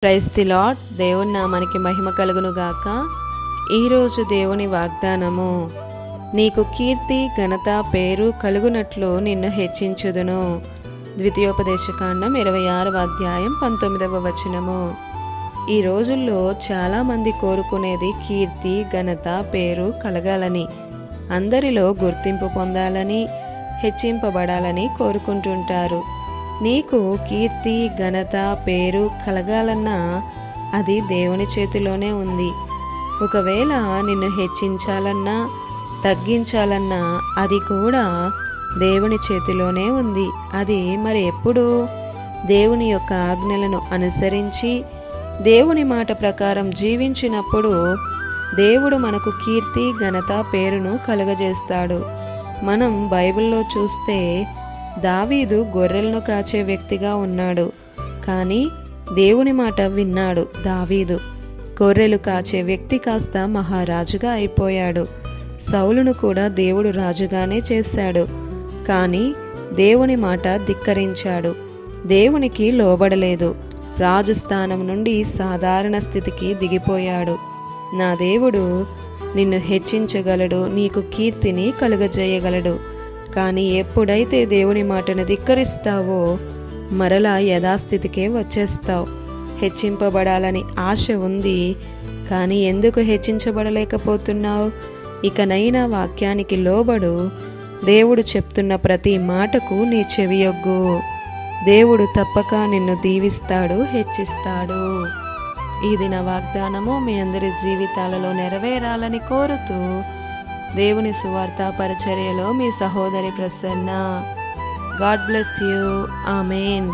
Praise the lord. దేవుని నామానికి మహిమ కలుగును గాక. ఈరోజు దేవుని వాగ్దానము, నీకు కీర్తి ఘనత పేరు కలుగునట్లు నిన్ను హెచ్చించుదును. ద్వితీయోపదేశకాండం 26వ అధ్యాయం 19వ వచనము. ఈ రోజుల్లో చాలామంది కోరుకునేది కీర్తి ఘనత పేరు కలగాలని, అందరిలో గుర్తింపు పొందాలని, హెచ్చింపబడాలని కోరుకుంటుంటారు. నీకు కీర్తి ఘనత పేరు కలగాలన్నా అది దేవుని చేతిలోనే ఉంది. ఒకవేళ నిన్ను హెచ్చించాలన్నా తగ్గించాలన్నా అది కూడా దేవుని చేతిలోనే ఉంది. అది మరి ఎప్పుడు? దేవుని యొక్క ఆజ్ఞలను అనుసరించి దేవుని మాట ప్రకారం జీవించినప్పుడు దేవుడు మనకు కీర్తి ఘనత పేరును కలుగజేస్తాడు. మనం బైబిల్లో చూస్తే దావీదు గొర్రెలను కాచే వ్యక్తిగా ఉన్నాడు, కానీ దేవుని మాట విన్నాడు. దావీదు గొర్రెలు కాచే వ్యక్తి కాస్త మహారాజుగా అయిపోయాడు. సౌలును కూడా దేవుడు రాజుగానే చేశాడు, కానీ దేవుని మాట ధిక్కరించాడు. దేవునికి లోబడలేదు. రాజు స్థానం నుండి సాధారణ స్థితికి దిగిపోయాడు. నా దేవుడు నిన్ను హెచ్చించగలడు, నీకు కీర్తిని కలుగజేయగలడు. కానీ ఎప్పుడైతే దేవుని మాటను ధిక్కరిస్తావో మరలా యథాస్థితికే వచ్చేస్తావు. హెచ్చింపబడాలని ఆశ ఉంది, కానీ ఎందుకు హెచ్చించబడలేకపోతున్నావు? ఇకనైనా వాక్యానికి లోబడు. దేవుడు చెప్తున్న ప్రతి మాటకు నీ చెవియొగ్గు. దేవుడు తప్పక నిన్ను దీవిస్తాడు, హెచ్చిస్తాడు. ఈ దిన వాగ్దానము మీ అందరి జీవితాలలో నెరవేరాలని కోరుతూ దేవుని సువార్త పరిచర్యలో మీ సహోదరి Prasanna. God bless you. Amen.